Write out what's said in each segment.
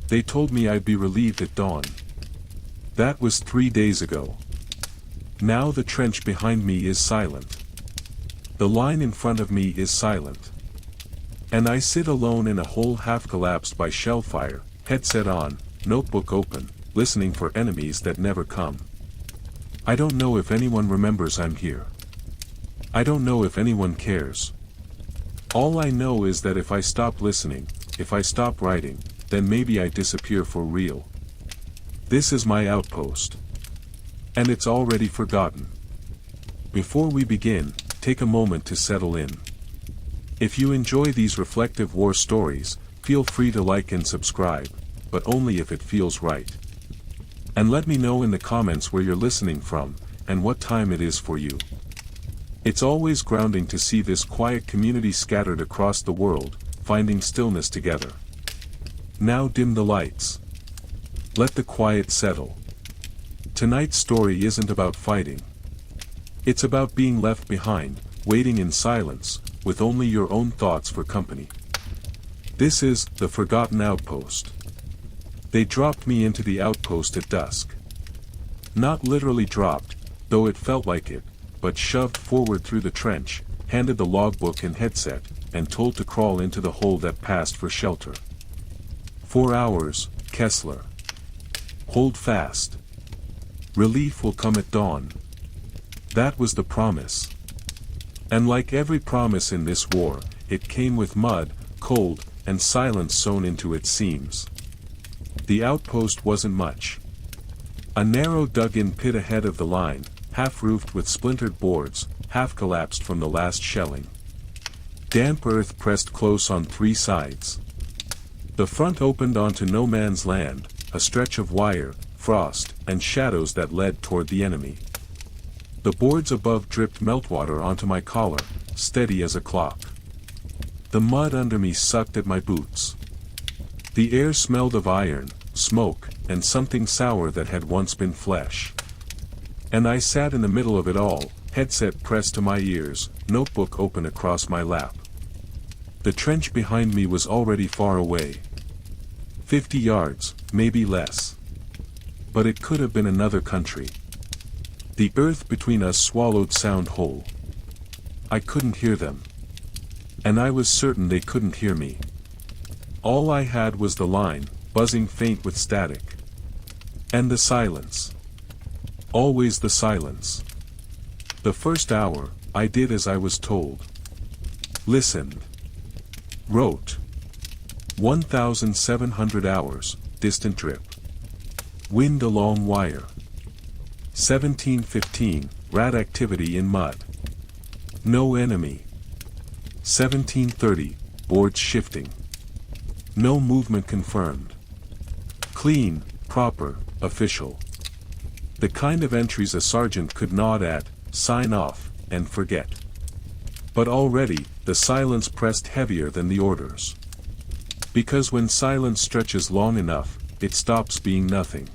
They told me I'd be relieved at dawn. That was 3 days ago. Now the trench behind me is silent. The line in front of me is silent. And I sit alone in a hole half collapsed by shell fire, headset on, notebook open, listening for enemies that never come. I don't know if anyone remembers I'm here. I don't know if anyone cares. All I know is that if I stop listening, if I stop writing, then maybe I disappear for real. This is my outpost. And it's already forgotten. Before we begin, take a moment to settle in. If you enjoy these reflective war stories, feel free to like and subscribe, but only if it feels right. And let me know in the comments where you're listening from, and what time it is for you. It's always grounding to see this quiet community scattered across the world, finding stillness together. Now dim the lights. Let the quiet settle. Tonight's story isn't about fighting. It's about being left behind, waiting in silence, with only your own thoughts for company. This is the Forgotten Outpost. They dropped me into the outpost at dusk. Not literally dropped, though it felt like it, but shoved forward through the trench, handed the logbook and headset, and told to crawl into the hole that passed for shelter. 4 hours, Kessler. Hold fast. Relief will come at dawn. That was the promise. And like every promise in this war, it came with mud, cold, and silence sewn into its seams. The outpost wasn't much. A narrow dug-in pit ahead of the line, half-roofed with splintered boards, half-collapsed from the last shelling. Damp earth pressed close on 3 sides. The front opened onto no man's land, a stretch of wire, frost, and shadows that led toward the enemy. The boards above dripped meltwater onto my collar, steady as a clock. The mud under me sucked at my boots. The air smelled of iron, smoke, and something sour that had once been flesh. And I sat in the middle of it all, headset pressed to my ears, notebook open across my lap. The trench behind me was already far away. 50 yards, maybe less. But it could have been another country. The earth between us swallowed sound whole. I couldn't hear them. And I was certain they couldn't hear me. All I had was the line, buzzing faint with static. And the silence. Always the silence. The first hour, I did as I was told. Listened. Wrote. 1,700 hours, distant drip. Wind along wire. 1715, rat activity in mud. No enemy. 1730, boards shifting. No movement confirmed. Clean, proper, official. The kind of entries a sergeant could nod at, sign off, and forget. But already, the silence pressed heavier than the orders. Because when silence stretches long enough, it stops being nothing.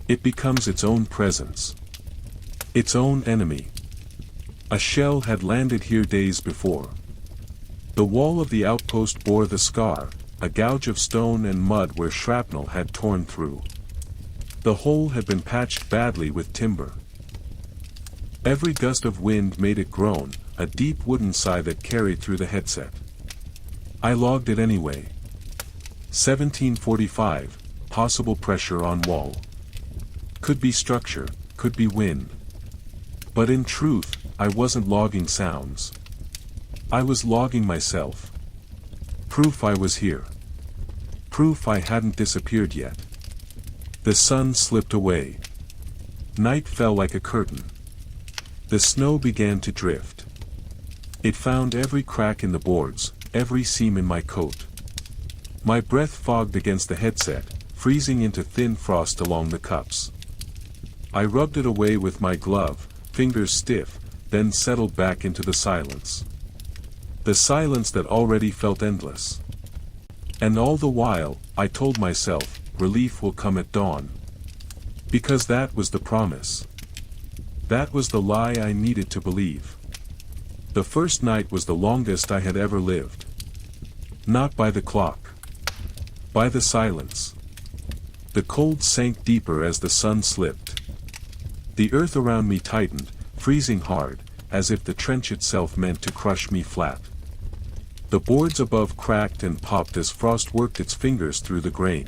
It becomes its own presence. Its own enemy. A shell had landed here days before. The wall of the outpost bore the scar, a gouge of stone and mud where shrapnel had torn through. The hole had been patched badly with timber. Every gust of wind made it groan, a deep wooden sigh that carried through the headset. I logged it anyway. 1745, possible pressure on wall. Could be structure, could be wind. But in truth, I wasn't logging sounds. I was logging myself. Proof I was here. Proof I hadn't disappeared yet. The sun slipped away. Night fell like a curtain. The snow began to drift. It found every crack in the boards, every seam in my coat. My breath fogged against the headset, freezing into thin frost along the cups. I rubbed it away with my glove, fingers stiff, then settled back into the silence. The silence that already felt endless. And all the while, I told myself, relief will come at dawn. Because that was the promise. That was the lie I needed to believe. The first night was the longest I had ever lived. Not by the clock. By the silence. The cold sank deeper as the sun slipped. The earth around me tightened, freezing hard, as if the trench itself meant to crush me flat. The boards above cracked and popped as frost worked its fingers through the grain.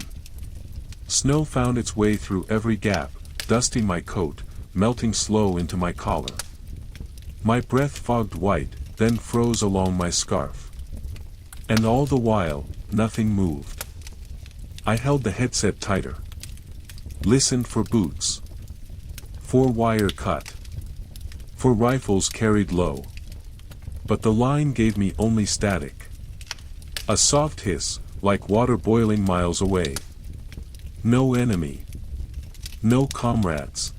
Snow found its way through every gap, dusting my coat, melting slow into my collar. My breath fogged white, then froze along my scarf. And all the while, nothing moved. I held the headset tighter. Listened for boots. For wire cut. For rifles carried low. But the line gave me only static. A soft hiss, like water boiling miles away. No enemy. No comrades.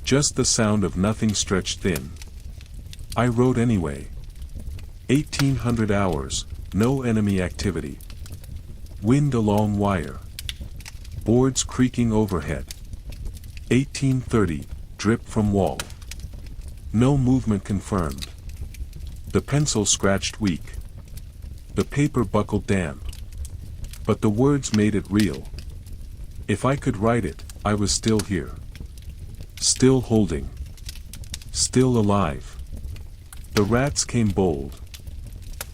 Just the sound of nothing stretched thin. I wrote anyway. 1800 hours, no enemy activity. Wind along wire. Boards creaking overhead. 1830, drip from wall. No movement confirmed. The pencil scratched weak. The paper buckled damp. But the words made it real. If I could write it, I was still here. Still holding. Still alive. The rats came bold.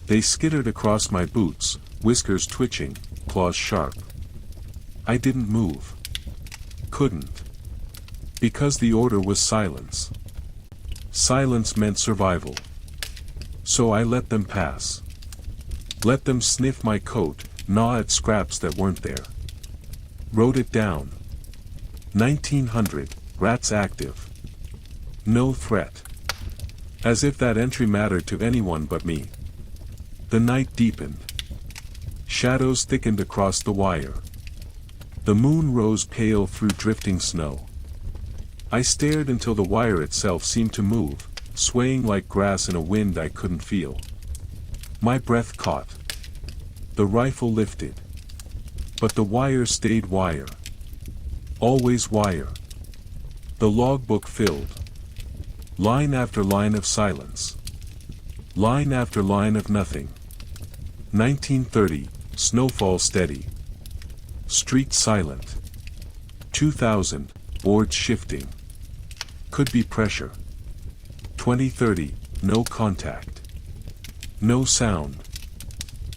They skittered across my boots, whiskers twitching, claws sharp. I didn't move. Couldn't. Because the order was silence. Silence meant survival. So I let them pass. Let them sniff my coat, gnaw at scraps that weren't there. Wrote it down. 1900, rats active. No threat. As if that entry mattered to anyone but me. The night deepened. Shadows thickened across the wire. The moon rose pale through drifting snow. I stared until the wire itself seemed to move, swaying like grass in a wind I couldn't feel. My breath caught. The rifle lifted. But the wire stayed wire. Always wire. The logbook filled. Line after line of silence. Line after line of nothing. 1930, snowfall steady. Street silent. 2000, boards shifting. Could be pressure. 2030, no contact. No sound.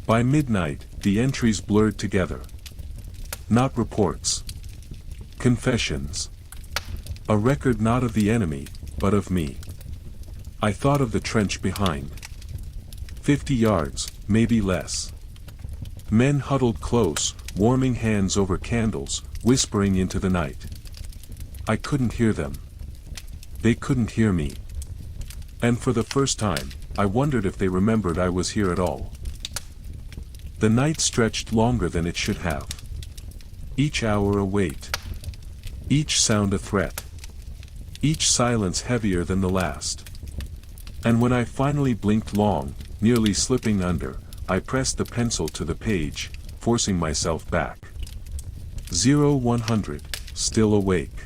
By midnight, the entries blurred together. Not reports. Confessions. A record not of the enemy, but of me. I thought of the trench behind. 50 yards, maybe less. Men huddled close, warming hands over candles, whispering into the night. I couldn't hear them. They couldn't hear me. And for the first time, I wondered if they remembered I was here at all. The night stretched longer than it should have. Each hour a wait. Each sound a threat. Each silence heavier than the last. And when I finally blinked long, nearly slipping under, I pressed the pencil to the page, forcing myself back. 0100, still awake.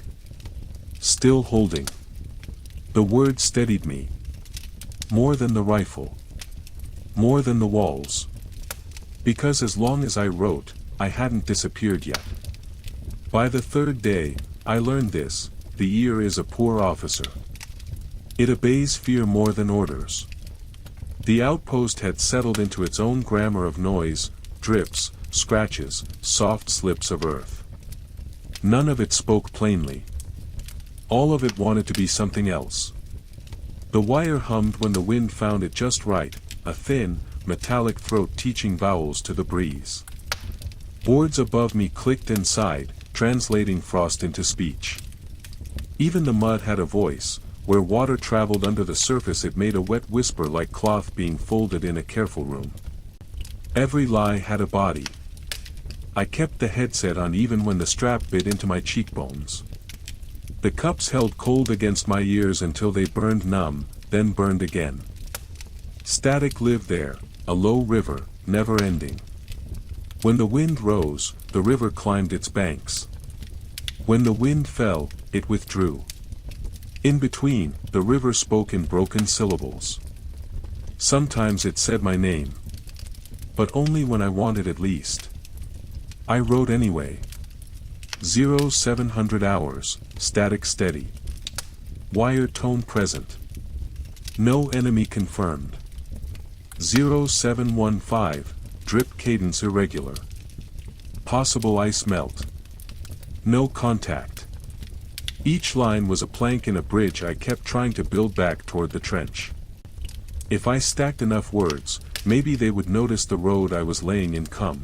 Still holding. The word steadied me. More than the rifle. More than the walls. Because as long as I wrote, I hadn't disappeared yet. By the third day, I learned this: the ear is a poor officer. It obeys fear more than orders. The outpost had settled into its own grammar of noise, drips, scratches, soft slips of earth. None of it spoke plainly. All of it wanted to be something else. The wire hummed when the wind found it just right, a thin, metallic throat teaching vowels to the breeze. Boards above me clicked and sighed, translating frost into speech. Even the mud had a voice. Where water traveled under the surface, it made a wet whisper like cloth being folded in a careful room. Every lie had a body. I kept the headset on even when the strap bit into my cheekbones. The cups held cold against my ears until they burned numb, then burned again. Static lived there, a low river, never ending. When the wind rose, the river climbed its banks. When the wind fell, it withdrew. In between, the river spoke in broken syllables. Sometimes it said my name. But only when I wanted it least. I wrote anyway. 0700 hours, static steady. Wire tone present. No enemy confirmed. 0715, drip cadence irregular. Possible ice melt. No contact. Each line was a plank in a bridge I kept trying to build back toward the trench. If I stacked enough words, maybe they would notice the road I was laying in come.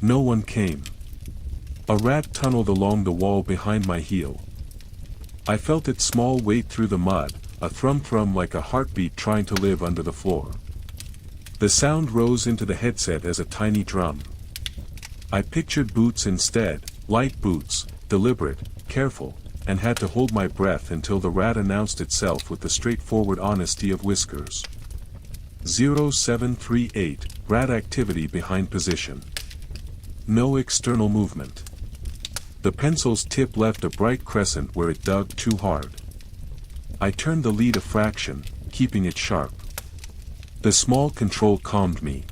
No one came. A rat tunneled along the wall behind my heel. I felt its small weight through the mud, a thrum-thrum like a heartbeat trying to live under the floor. The sound rose into the headset as a tiny drum. I pictured boots instead, light boots, deliberate, careful, and had to hold my breath until the rat announced itself with the straightforward honesty of whiskers. 0738, rat activity behind position. No external movement. The pencil's tip left a bright crescent where it dug too hard. I turned the lead a fraction, keeping it sharp. The small control calmed me.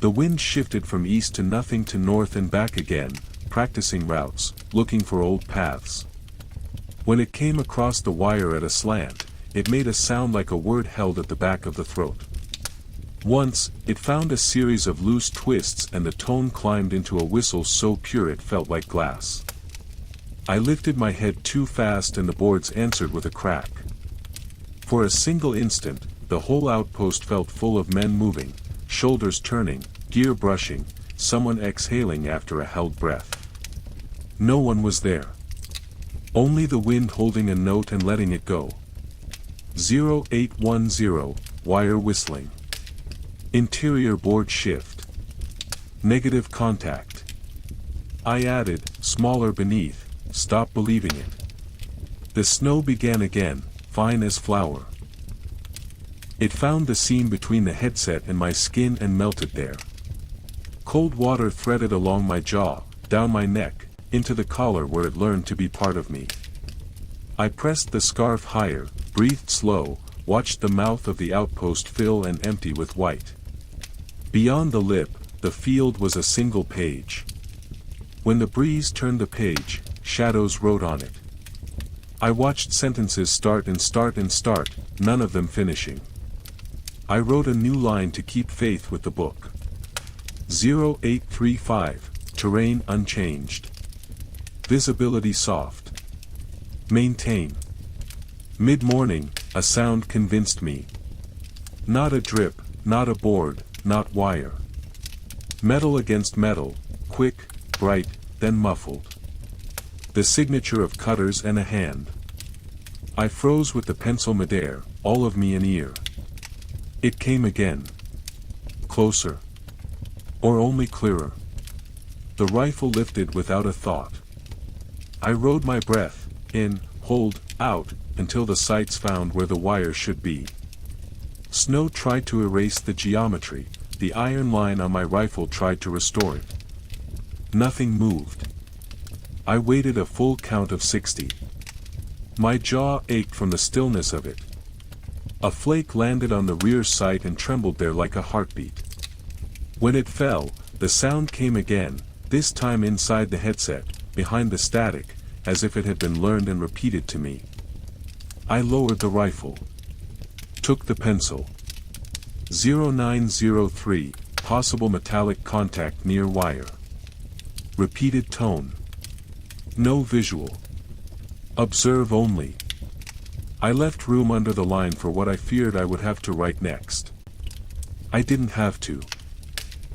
The wind shifted from east to nothing to north and back again, practicing routes, looking for old paths. When it came across the wire at a slant, it made a sound like a word held at the back of the throat. Once, it found a series of loose twists and the tone climbed into a whistle so pure it felt like glass. I lifted my head too fast and the boards answered with a crack. For a single instant, the whole outpost felt full of men moving, shoulders turning, gear brushing, someone exhaling after a held breath. No one was there. Only the wind holding a note and letting it go. 0810, wire whistling. Interior board shift. Negative contact. I added, smaller beneath, stop believing it. The snow began again, fine as flour. It found the seam between the headset and my skin and melted there. Cold water threaded along my jaw, down my neck, into the collar where it learned to be part of me. I pressed the scarf higher, breathed slow, watched the mouth of the outpost fill and empty with white. Beyond the lip, the field was a single page. When the breeze turned the page, shadows wrote on it. I watched sentences start and start and start, none of them finishing. I wrote a new line to keep faith with the book. 0835, terrain unchanged. Visibility soft. Maintain. Mid-morning, a sound convinced me. Not a drip, not a board, not wire. Metal against metal, quick, bright, then muffled. The signature of cutters and a hand. I froze with the pencil midair, all of me an ear. It came again. Closer. Or only clearer. The rifle lifted without a thought. I rode my breath, in, hold, out, until the sights found where the wire should be. Snow tried to erase the geometry, the iron line on my rifle tried to restore it. Nothing moved. I waited a full count of 60. My jaw ached from the stillness of it. A flake landed on the rear sight and trembled there like a heartbeat. When it fell, the sound came again, this time inside the headset, behind the static, as if it had been learned and repeated to me. I lowered the rifle. Took the pencil. 0903, possible metallic contact near wire. Repeated tone. No visual. Observe only. I left room under the line for what I feared I would have to write next. I didn't have to.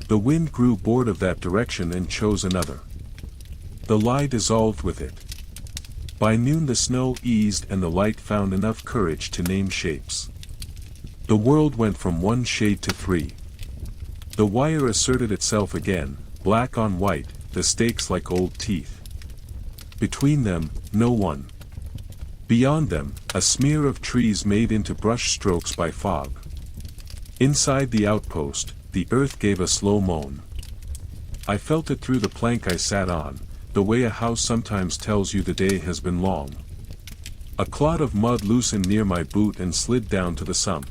The wind grew bored of that direction and chose another. The lie dissolved with it. By noon the snow eased and the light found enough courage to name shapes. The world went from one shade to three. The wire asserted itself again, black on white, the stakes like old teeth. Between them, no one. Beyond them, a smear of trees made into brush strokes by fog. Inside the outpost, the earth gave a slow moan. I felt it through the plank I sat on, the way a house sometimes tells you the day has been long. A clod of mud loosened near my boot and slid down to the sump.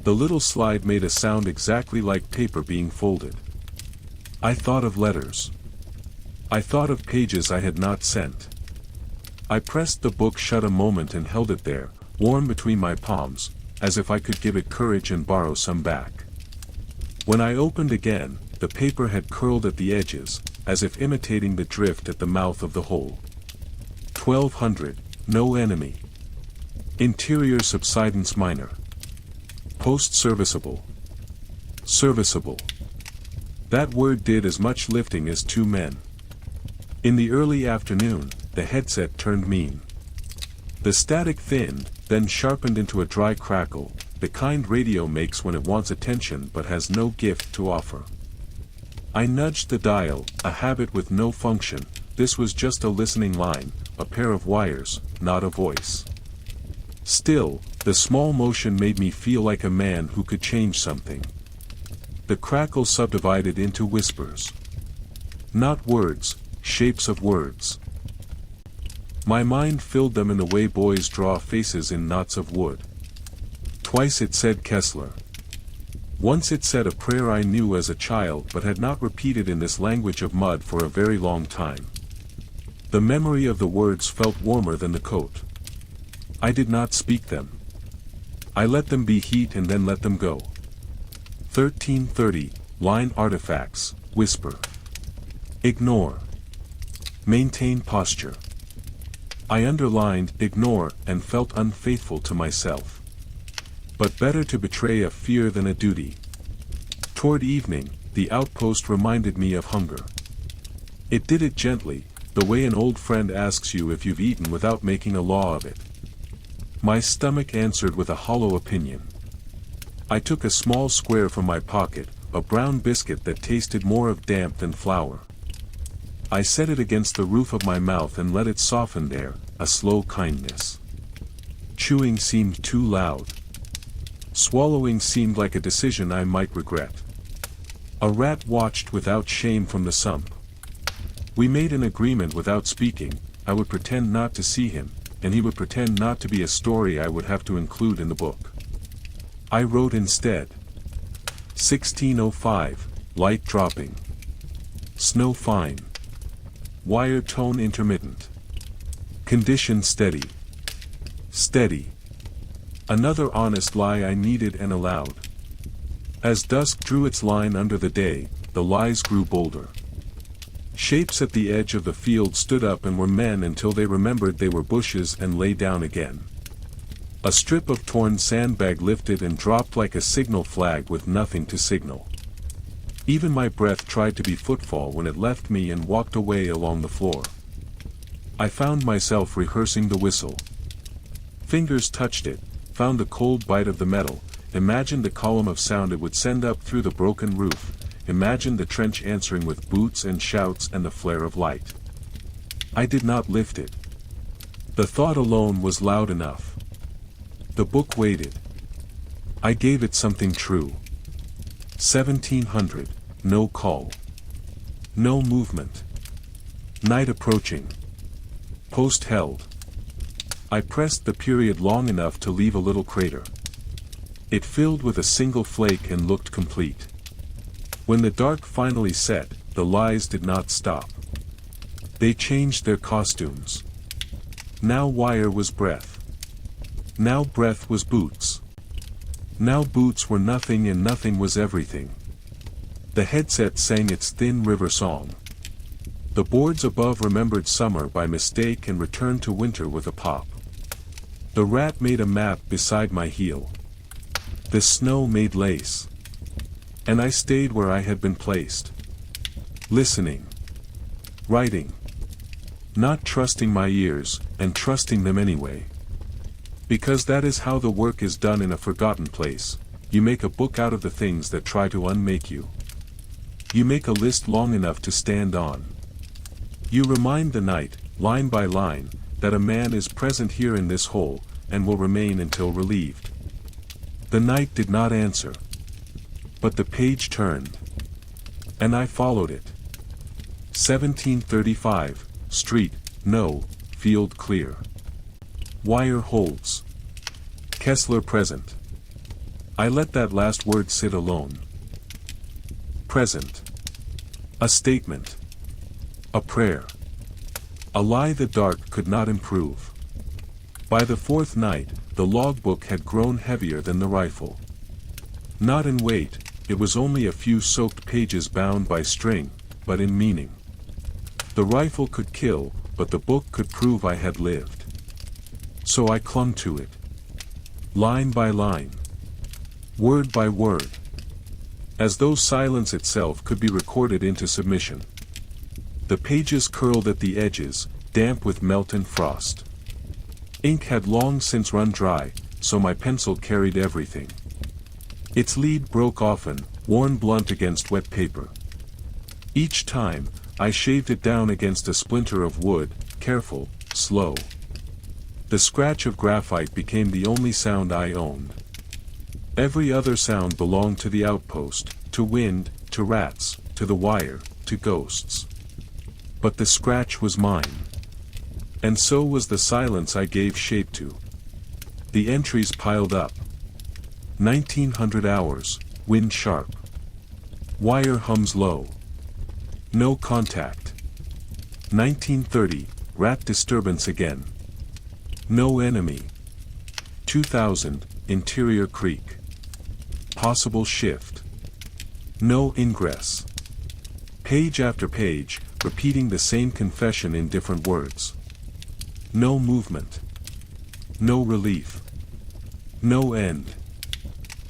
The little slide made a sound exactly like paper being folded. I thought of letters. I thought of pages I had not sent. I pressed the book shut a moment and held it there, warm between my palms, as if I could give it courage and borrow some back. When I opened again, the paper had curled at the edges, as if imitating the drift at the mouth of the hole. 1200, no enemy. Interior subsidence minor. Post serviceable. Serviceable. That word did as much lifting as two men. In the early afternoon, the headset turned mean. The static thinned, then sharpened into a dry crackle, the kind radio makes when it wants attention but has no gift to offer. I nudged the dial, a habit with no function. This was just a listening line, a pair of wires, not a voice. Still, the small motion made me feel like a man who could change something. The crackle subdivided into whispers. Not words, shapes of words. My mind filled them in the way boys draw faces in knots of wood. Twice it said Kessler. Once it said a prayer I knew as a child but had not repeated in this language of mud for a very long time. The memory of the words felt warmer than the coat. I did not speak them. I let them be heat and then let them go. 1330, line artifacts, whisper. Ignore. Maintain posture. I underlined ignore and felt unfaithful to myself. But better to betray a fear than a duty. Toward evening, the outpost reminded me of hunger. It did it gently, the way an old friend asks you if you've eaten without making a law of it. My stomach answered with a hollow opinion. I took a small square from my pocket, a brown biscuit that tasted more of damp than flour. I set it against the roof of my mouth and let it soften there, a slow kindness. Chewing seemed too loud. Swallowing seemed like a decision I might regret. A rat watched without shame from the sump. We made an agreement without speaking. I would pretend not to see him, and he would pretend not to be a story I would have to include in the book. I wrote instead. 1605, light dropping. Snow fine. Wire tone intermittent. Condition steady. Steady. Another honest lie I needed and allowed. As dusk drew its line under the day, the lies grew bolder. Shapes at the edge of the field stood up and were men until they remembered they were bushes and lay down again. A strip of torn sandbag lifted and dropped like a signal flag with nothing to signal. Even my breath tried to be footfall when it left me and walked away along the floor. I found myself rehearsing the whistle. Fingers touched it, found the cold bite of the metal, imagined the column of sound it would send up through the broken roof, imagined the trench answering with boots and shouts and the flare of light. I did not lift it. The thought alone was loud enough. The book waited. I gave it something true. 1700, no call. No movement. Night approaching. Post held. I pressed the period long enough to leave a little crater. It filled with a single flake and looked complete. When the dark finally set, the lies did not stop. They changed their costumes. Now wire was breath. Now breath was boots. Now boots were nothing and nothing was everything. The headset sang its thin river song. The boards above remembered summer by mistake and returned to winter with a pop. The rat made a map beside my heel. The snow made lace. And I stayed where I had been placed. Listening. Writing. Not trusting my ears, and trusting them anyway. Because that is how the work is done in a forgotten place. You make a book out of the things that try to unmake you. You make a list long enough to stand on. You remind the night, line by line, that a man is present here in this hole, and will remain until relieved. The night did not answer. But the page turned. And I followed it. 1735, street, no, field clear. Wire holds. Kessler present. I let that last word sit alone. Present. A statement. A prayer. A lie the dark could not improve. By the fourth night, the logbook had grown heavier than the rifle. Not in weight, it was only a few soaked pages bound by string, but in meaning. The rifle could kill, but the book could prove I had lived. So I clung to it. Line by line. Word by word. As though silence itself could be recorded into submission. The pages curled at the edges, damp with melt and frost. Ink had long since run dry, so my pencil carried everything. Its lead broke often, worn blunt against wet paper. Each time, I shaved it down against a splinter of wood, careful, slow. The scratch of graphite became the only sound I owned. Every other sound belonged to the outpost, to wind, to rats, to the wire, to ghosts. But the scratch was mine. And so was the silence I gave shape to. The entries piled up. 1900 hours, wind sharp. Wire hums low. No contact. 1930, rat disturbance again. No enemy. 2000, interior creek. Possible shift. No ingress. Page after page, repeating the same confession in different words. No movement. No relief. No end.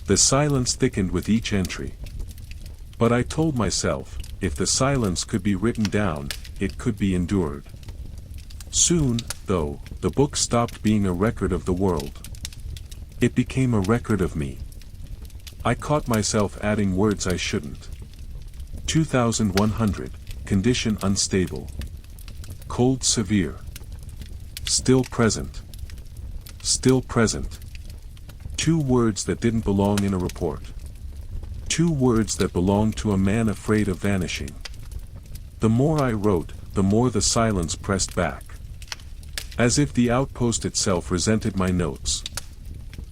The silence thickened with each entry. But I told myself, if the silence could be written down, it could be endured. Soon, though, the book stopped being a record of the world. It became a record of me. I caught myself adding words I shouldn't. 2100, condition unstable. Cold severe. Still present. Still present. 2 words that didn't belong in a report. 2 words that belonged to a man afraid of vanishing. The more I wrote, the more the silence pressed back. As if the outpost itself resented my notes.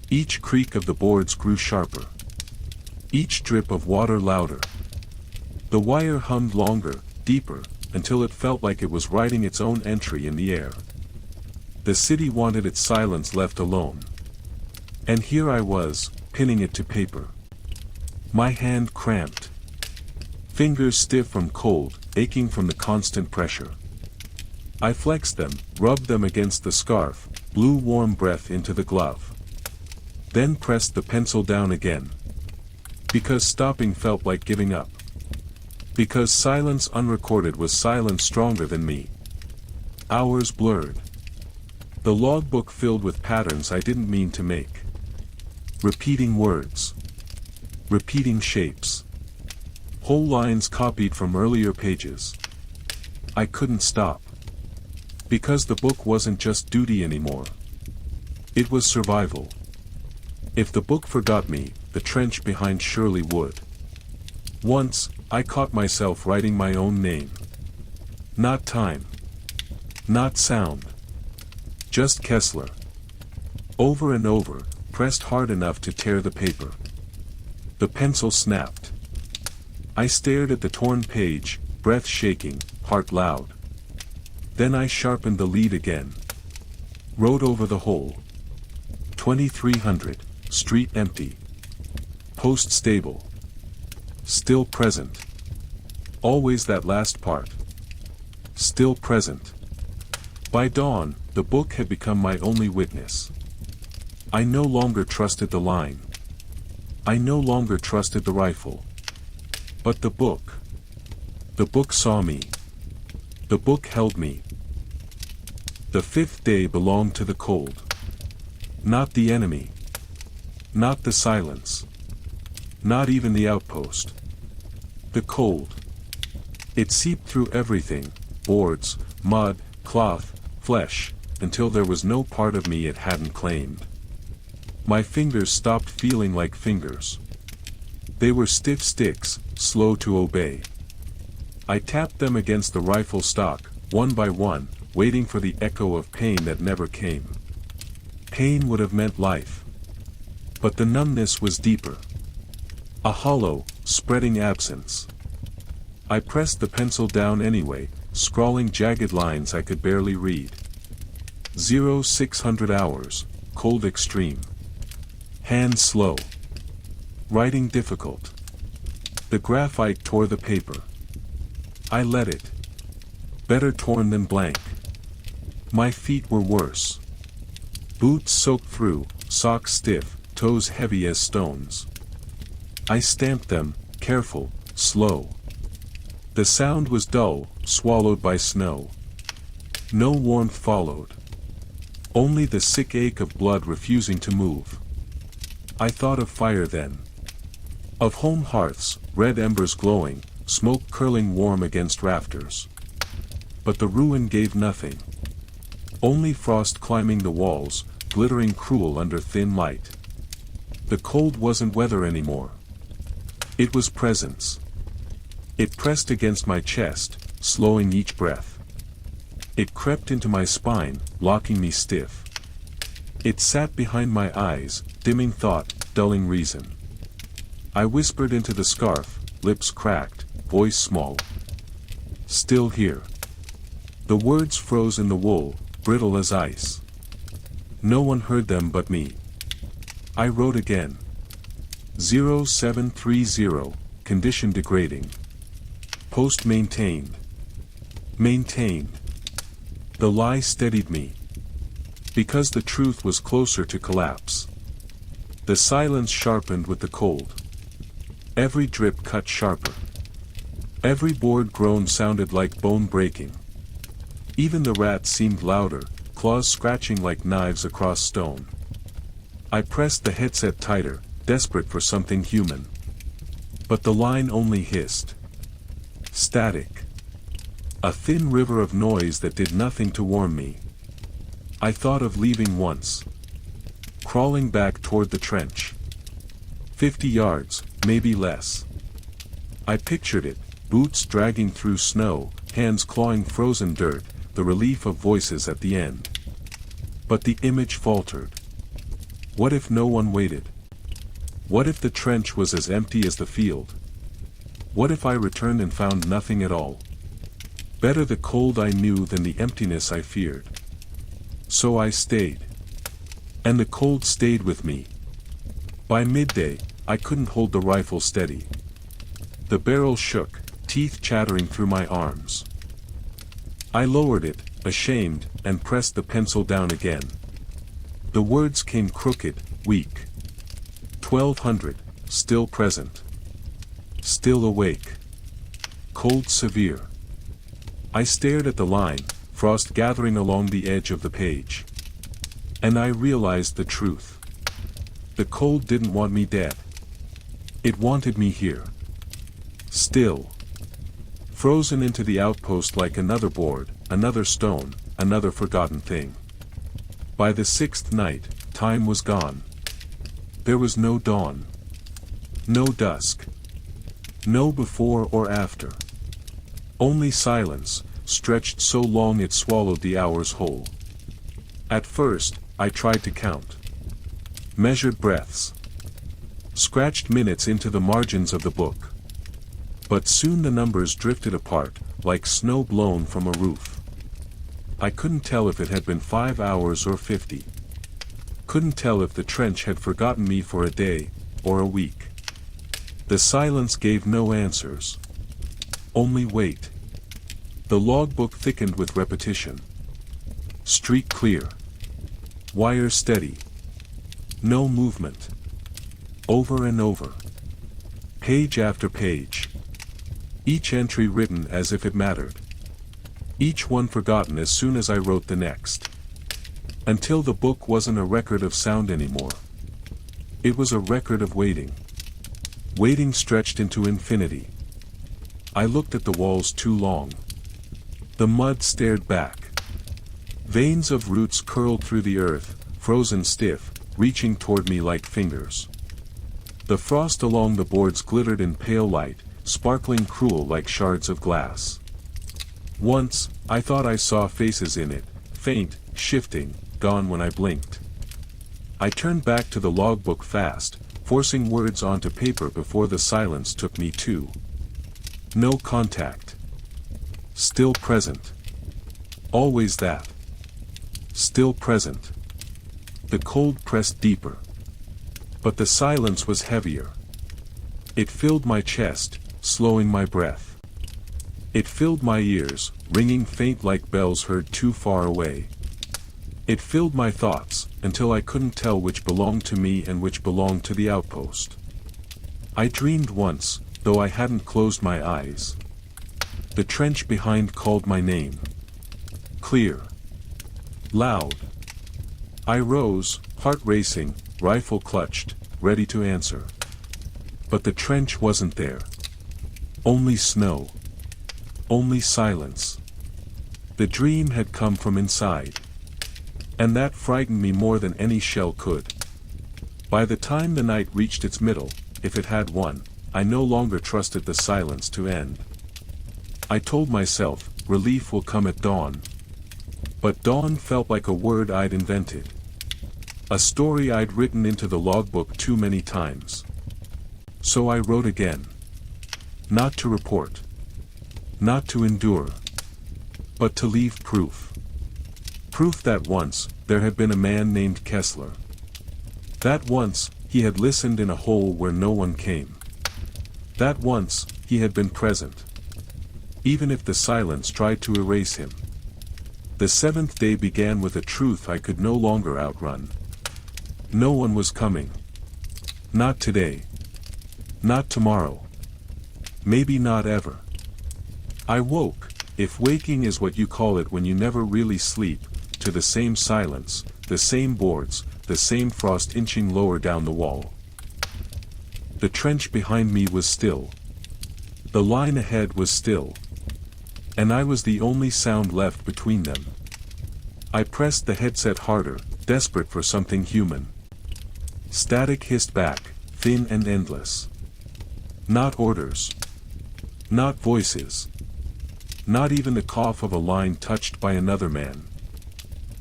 Each creak of the boards grew sharper. Each drip of water louder. The wire hummed longer, deeper, until it felt like it was writing its own entry in the air. The city wanted its silence left alone. And here I was, pinning it to paper. My hand cramped. Fingers stiff from cold, aching from the constant pressure. I flexed them, rubbed them against the scarf, blew warm breath into the glove. Then pressed the pencil down again. Because stopping felt like giving up. Because silence unrecorded was silence stronger than me. Hours blurred. The logbook filled with patterns I didn't mean to make. Repeating words. Repeating shapes. Whole lines copied from earlier pages. I couldn't stop. Because the book wasn't just duty anymore. It was survival. If the book forgot me, the trench behind surely would. Once, I caught myself writing my own name. Not time. Not sound. Just Kessler. Over and over, pressed hard enough to tear the paper. The pencil snapped. I stared at the torn page, breath shaking, heart loud. Then I sharpened the lead again. Wrote over the whole. 2300, street empty. Post stable. Still present. Always that last part. Still present. By dawn, the book had become my only witness. I no longer trusted the line. I no longer trusted the rifle. But the book. The book saw me. The book held me. The 5th day belonged to the cold. Not the enemy. Not the silence. Not even the outpost. The cold. It seeped through everything, boards, mud, cloth, flesh, until there was no part of me it hadn't claimed. My fingers stopped feeling like fingers. They were stiff sticks, slow to obey. I tapped them against the rifle stock, one by one, waiting for the echo of pain that never came. Pain would have meant life. But the numbness was deeper. A hollow, spreading absence. I pressed the pencil down anyway, scrawling jagged lines I could barely read. 0600 hours, cold extreme. Hand slow. Writing difficult. The graphite tore the paper. I let it. Better torn than blank. My feet were worse. Boots soaked through, socks stiff, toes heavy as stones. I stamped them, careful, slow. The sound was dull, swallowed by snow. No warmth followed. Only the sick ache of blood refusing to move. I thought of fire then. Of home hearths, red embers glowing, smoke curling warm against rafters. But the ruin gave nothing. Only frost climbing the walls, glittering cruel under thin light. The cold wasn't weather anymore. It was presence. It pressed against my chest, slowing each breath. It crept into my spine, locking me stiff. It sat behind my eyes, dimming thought, dulling reason. I whispered into the scarf, lips cracked, voice small. Still here. The words froze in the wool, brittle as ice. No one heard them but me. I wrote again. 0730, condition degrading. Post maintained. Maintained. The lie steadied me. Because the truth was closer to collapse. The silence sharpened with the cold. Every drip cut sharper. Every bored groan sounded like bone breaking. Even the rats seemed louder, claws scratching like knives across stone. I pressed the headset tighter, desperate for something human. But the line only hissed. Static. A thin river of noise that did nothing to warm me. I thought of leaving once. Crawling back toward the trench. 50 yards, maybe less. I pictured it, boots dragging through snow, hands clawing frozen dirt, the relief of voices at the end. But the image faltered. What if no one waited? What if the trench was as empty as the field? What if I returned and found nothing at all? Better the cold I knew than the emptiness I feared. So I stayed. And the cold stayed with me. By midday, I couldn't hold the rifle steady. The barrel shook, teeth chattering through my arms. I lowered it, ashamed, and pressed the pencil down again. The words came crooked, weak. 1200, still present. Still awake. Cold severe. I stared at the line, frost gathering along the edge of the page. And I realized the truth. The cold didn't want me dead. It wanted me here. Still. Frozen into the outpost like another board, another stone, another forgotten thing. By the sixth night, time was gone. There was no dawn. No dusk. No before or after. Only silence, stretched so long it swallowed the hours whole. At first, I tried to count. Measured breaths. Scratched minutes into the margins of the book. But soon the numbers drifted apart, like snow blown from a roof. I couldn't tell if it had been 5 hours or 50. Couldn't tell if the trench had forgotten me for a day, or a week. The silence gave no answers. Only wait. The logbook thickened with repetition. Streak clear. Wire steady. No movement. Over and over. Page after page. Each entry written as if it mattered. Each one forgotten as soon as I wrote the next. Until the book wasn't a record of sound anymore. It was a record of waiting. Waiting stretched into infinity. I looked at the walls too long. The mud stared back. Veins of roots curled through the earth, frozen stiff, reaching toward me like fingers. The frost along the boards glittered in pale light, sparkling cruel like shards of glass. Once, I thought I saw faces in it, faint, shifting, gone when I blinked. I turned back to the logbook fast, forcing words onto paper before the silence took me too. No contact. Still present. Always that. Still present. The cold pressed deeper. But the silence was heavier. It filled my chest, slowing my breath. It filled my ears, ringing faint like bells heard too far away. It filled my thoughts, until I couldn't tell which belonged to me and which belonged to the outpost. I dreamed once, though I hadn't closed my eyes. The trench behind called my name. Clear. Loud. I rose, heart racing, rifle clutched, ready to answer. But the trench wasn't there. Only snow. Only silence. The dream had come from inside. And that frightened me more than any shell could. By the time the night reached its middle, if it had one, I no longer trusted the silence to end. I told myself, relief will come at dawn. But dawn felt like a word I'd invented. A story I'd written into the logbook too many times. So I wrote again. Not to report. Not to endure. But to leave proof. Proof that once, there had been a man named Kessler. That once, he had listened in a hole where no one came. That once, he had been present. Even if the silence tried to erase him. The seventh day began with a truth I could no longer outrun. No one was coming. Not today. Not tomorrow. Maybe not ever. I woke, if waking is what you call it when you never really sleep, to the same silence, the same boards, the same frost inching lower down the wall. The trench behind me was still. The line ahead was still. And I was the only sound left between them. I pressed the headset harder, desperate for something human. Static hissed back, thin and endless. Not orders. Not voices. Not even the cough of a line touched by another man.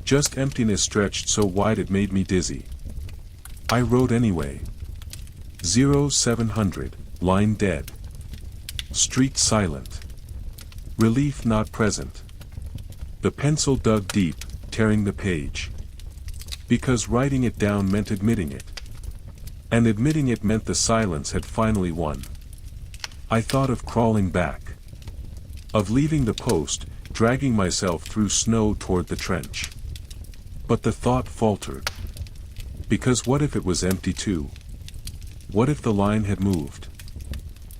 Just emptiness stretched so wide it made me dizzy. I wrote anyway. 0700, line dead. Street silent. Relief not present. The pencil dug deep, tearing the page. Because writing it down meant admitting it. And admitting it meant the silence had finally won. I thought of crawling back. Of leaving the post, dragging myself through snow toward the trench. But the thought faltered. Because what if it was empty too? What if the line had moved?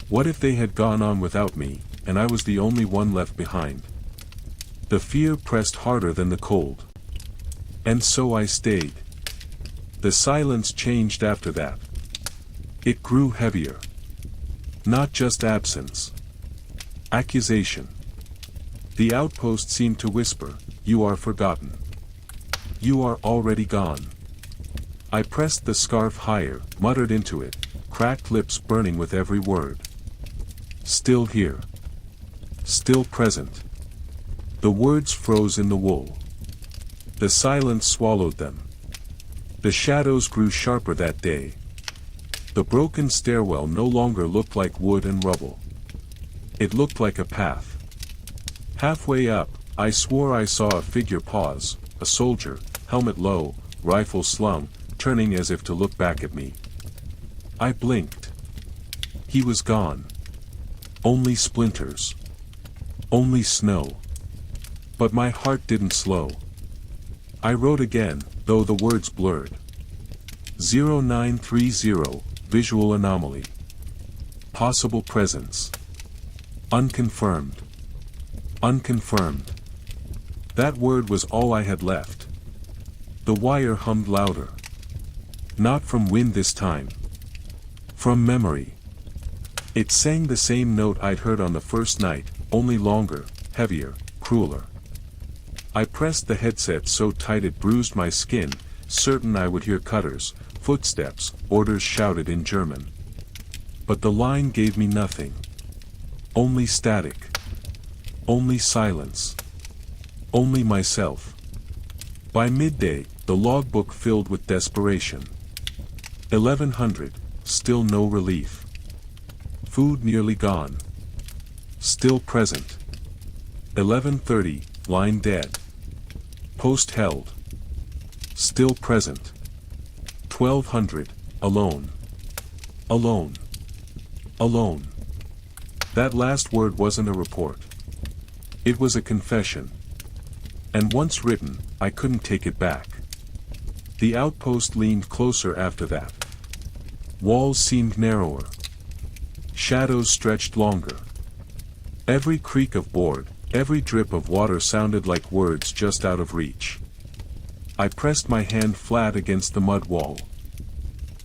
What if they had gone on without me, and I was the only one left behind? The fear pressed harder than the cold. And so I stayed. The silence changed after that. It grew heavier. Not just absence. Accusation. The outpost seemed to whisper, "You are forgotten. You are already gone." I pressed the scarf higher, muttered into it, cracked lips burning with every word. Still here. Still present. The words froze in the wool. The silence swallowed them. The shadows grew sharper that day. The broken stairwell no longer looked like wood and rubble. It looked like a path. Halfway up, I swore I saw a figure pause, a soldier, helmet low, rifle slung, turning as if to look back at me. I blinked. He was gone. Only splinters. Only snow. But my heart didn't slow. I wrote again, though the words blurred. 0930, visual anomaly. Possible presence. Unconfirmed. Unconfirmed. That word was all I had left. The wire hummed louder. Not from wind this time. From memory. It sang the same note I'd heard on the first night, only longer, heavier, crueler. I pressed the headset so tight it bruised my skin, certain I would hear cutters, footsteps, orders shouted in German. But the line gave me nothing. Only static. Only silence. Only myself. By midday, the logbook filled with desperation. 1100, still no relief. Food nearly gone. Still present. 11:30, line dead. Post held. Still present. 1200, alone. Alone. Alone. That last word wasn't a report. It was a confession. And once written, I couldn't take it back. The outpost leaned closer after that. Walls seemed narrower. Shadows stretched longer. Every creak of board, every drip of water sounded like words just out of reach. I pressed my hand flat against the mud wall.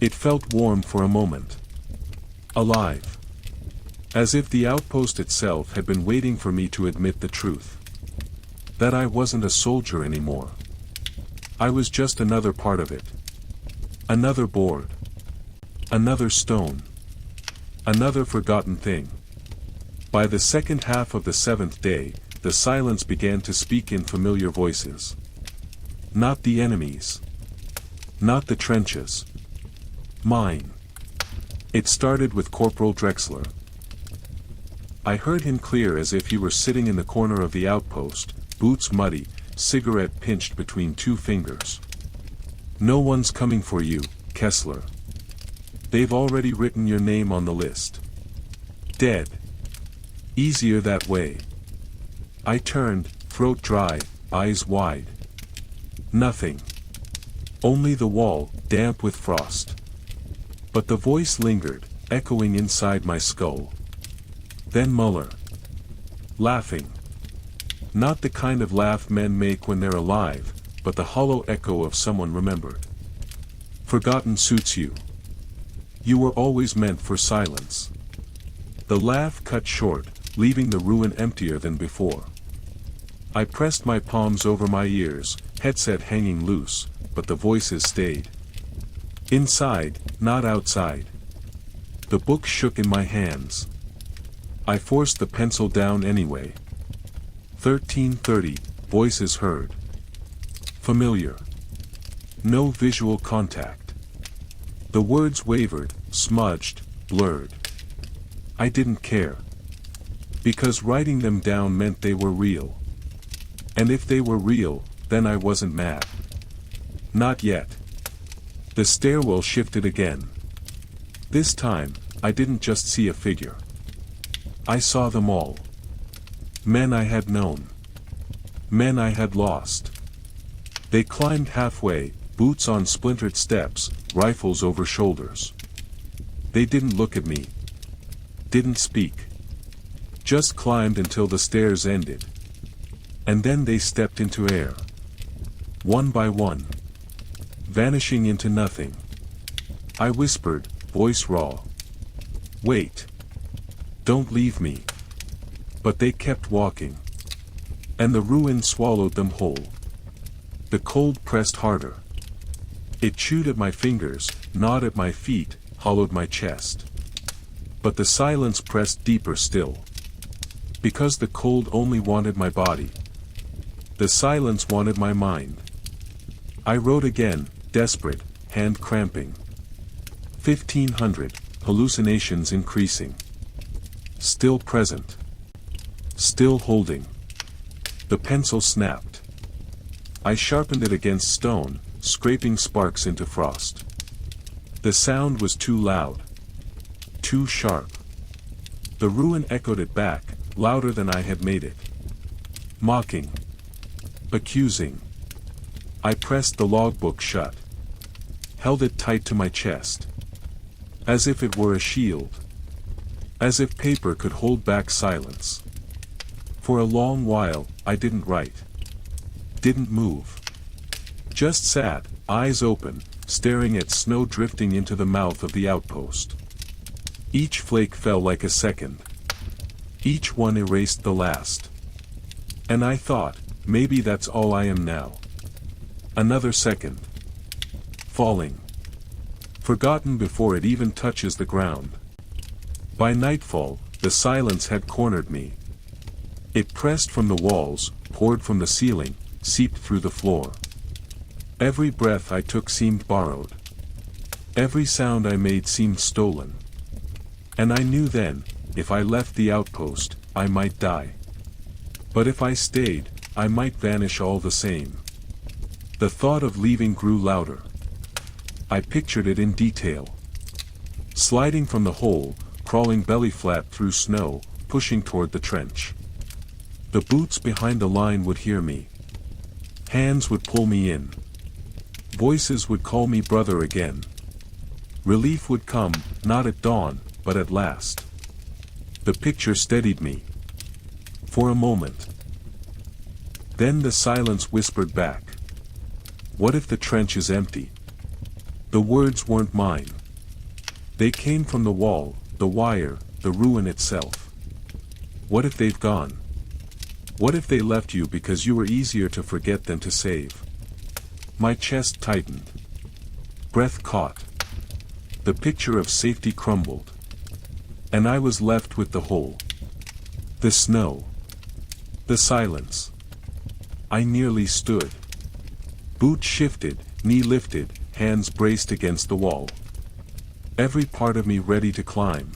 It felt warm for a moment. Alive. As if the outpost itself had been waiting for me to admit the truth. That I wasn't a soldier anymore. I was just another part of it. Another board. Another stone. Another forgotten thing. By the second half of the 7th day, the silence began to speak in familiar voices. Not the enemies. Not the trenches. Mine. It started with Corporal Drexler. I heard him clear as if he were sitting in the corner of the outpost, boots muddy, cigarette pinched between two fingers. No one's coming for you, Kessler. They've already written your name on the list. Dead. Easier that way. I turned, throat dry, eyes wide. Nothing. Only the wall, damp with frost. But the voice lingered, echoing inside my skull. Then Muller. Laughing. Not the kind of laugh men make when they're alive, but the hollow echo of someone remembered. Forgotten suits you. You were always meant for silence. The laugh cut short, leaving the ruin emptier than before. I pressed my palms over my ears, headset hanging loose, but the voices stayed. Inside, not outside. The book shook in my hands. I forced the pencil down anyway. 13:30, voices heard. Familiar. No visual contact. The words wavered, smudged, blurred. I didn't care. Because writing them down meant they were real. And if they were real, then I wasn't mad. Not yet. The stairwell shifted again. This time, I didn't just see a figure. I saw them all. Men I had known. Men I had lost. They climbed halfway, boots on splintered steps, rifles over shoulders. They didn't look at me. Didn't speak. Just climbed until the stairs ended. And then they stepped into air. One by one. Vanishing into nothing. I whispered, voice raw. Wait. Don't leave me. But they kept walking. And the ruin swallowed them whole. The cold pressed harder. It chewed at my fingers, gnawed at my feet, hollowed my chest. But the silence pressed deeper still. Because the cold only wanted my body. The silence wanted my mind. I wrote again, desperate, hand cramping. 1500, hallucinations increasing. Still present. Still holding. The pencil snapped. I sharpened it against stone, scraping sparks into frost. The sound was too loud. Too sharp. The ruin echoed it back, louder than I had made it. Mocking. Accusing. I pressed the logbook shut. Held it tight to my chest. As if it were a shield. As if paper could hold back silence. For a long while, I didn't write. Didn't move. Just sat, eyes open, staring at snow drifting into the mouth of the outpost. Each flake fell like a second. Each one erased the last. And I thought, maybe that's all I am now. Another second. Falling. Forgotten before it even touches the ground. By nightfall, the silence had cornered me. It pressed from the walls, poured from the ceiling, seeped through the floor. Every breath I took seemed borrowed. Every sound I made seemed stolen. And I knew then, if I left the outpost, I might die. But if I stayed, I might vanish all the same. The thought of leaving grew louder. I pictured it in detail. Sliding from the hole, crawling belly flat through snow, pushing toward the trench. The boots behind the line would hear me. Hands would pull me in. Voices would call me brother again. Relief would come, not at dawn, but at last. The picture steadied me. For a moment. Then the silence whispered back. What if the trench is empty? The words weren't mine. They came from the wall, the wire, the ruin itself. What if they've gone? What if they left you because you were easier to forget than to save? My chest tightened. Breath caught. The picture of safety crumbled. And I was left with the hole. The snow. The silence. I nearly stood. Boot shifted, knee lifted, hands braced against the wall. Every part of me ready to climb.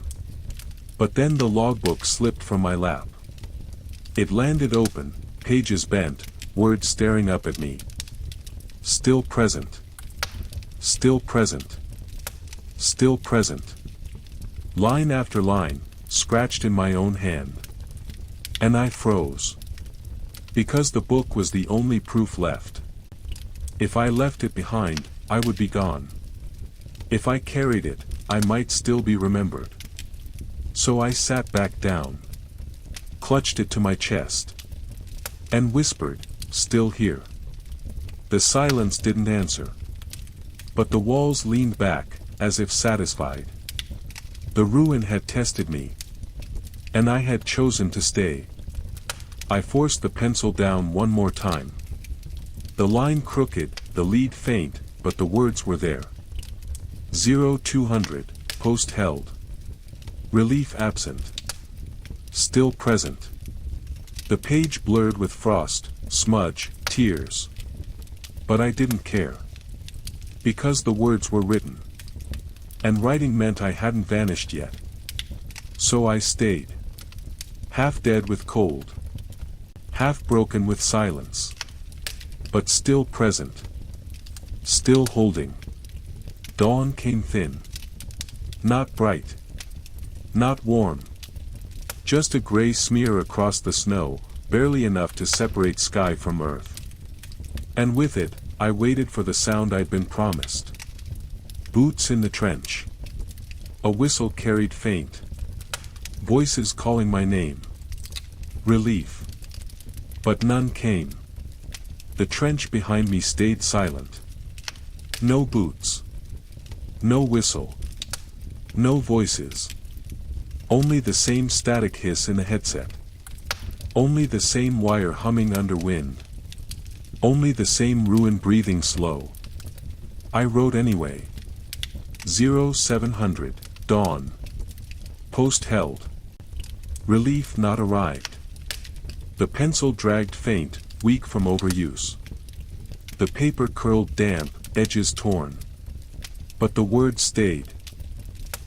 But then the logbook slipped from my lap. It landed open, pages bent, words staring up at me. Still present. Still present. Still present. Line after line, scratched in my own hand. And I froze. Because the book was the only proof left. If I left it behind, I would be gone. If I carried it, I might still be remembered. So I sat back down. Clutched it to my chest. And whispered, still here. The silence didn't answer. But the walls leaned back, as if satisfied. The ruin had tested me. And I had chosen to stay. I forced the pencil down one more time. The line crooked, the lead faint, but the words were there. 0200, post held. Relief absent. Still present. The page blurred with frost, smudge, tears. But I didn't care. Because the words were written. And writing meant I hadn't vanished yet. So I stayed. Half dead with cold. Half broken with silence. But still present. Still holding. Dawn came thin. Not bright. Not warm. Just a gray smear across the snow, barely enough to separate sky from earth. And with it, I waited for the sound I'd been promised. Boots in the trench. A whistle carried faint. Voices calling my name. Relief. But none came. The trench behind me stayed silent. No boots. No whistle. No voices. Only the same static hiss in the headset. Only the same wire humming under wind. Only the same ruin breathing slow. I wrote anyway. 0700, dawn. Post held. Relief not arrived. The pencil dragged faint, weak from overuse. The paper curled damp, edges torn. But the words stayed.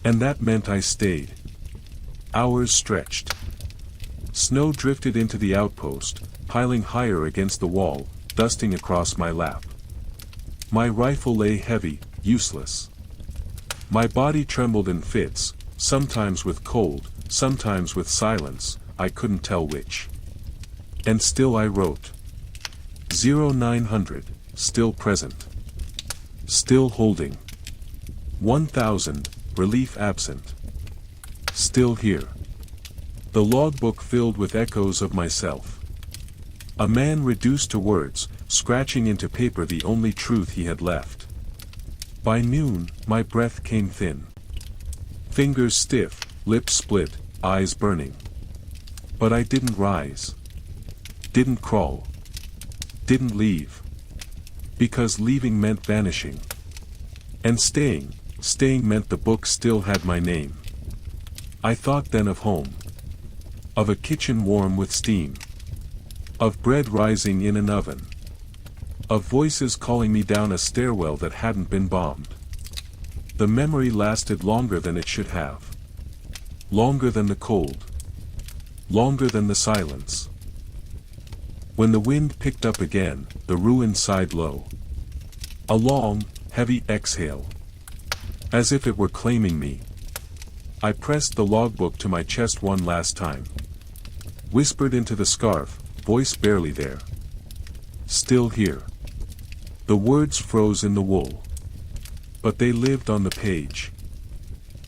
And that meant I stayed. Hours stretched. Snow drifted into the outpost, piling higher against the wall, dusting across my lap. My rifle lay heavy, useless. My body trembled in fits, sometimes with cold, sometimes with silence, I couldn't tell which. And still I wrote. 0900, still present. Still holding. 1000, relief absent. Still here. The logbook filled with echoes of myself. A man reduced to words, scratching into paper the only truth he had left. By noon, my breath came thin. Fingers stiff, lips split, eyes burning. But I didn't rise. Didn't crawl. Didn't leave. Because leaving meant vanishing. And staying meant the book still had my name. I thought then of home. Of a kitchen warm with steam. Of bread rising in an oven. Of voices calling me down a stairwell that hadn't been bombed. The memory lasted longer than it should have. Longer than the cold. longer than the silence. When the wind picked up again, the ruin sighed low. A long, heavy exhale. As if it were claiming me. I pressed the logbook to my chest one last time. Whispered into the scarf, voice barely there. Still here. The words froze in the wool. But they lived on the page.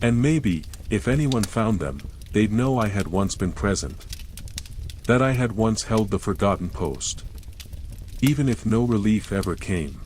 And maybe, if anyone found them, they'd know I had once been present. That I had once held the forgotten post. Even if no relief ever came.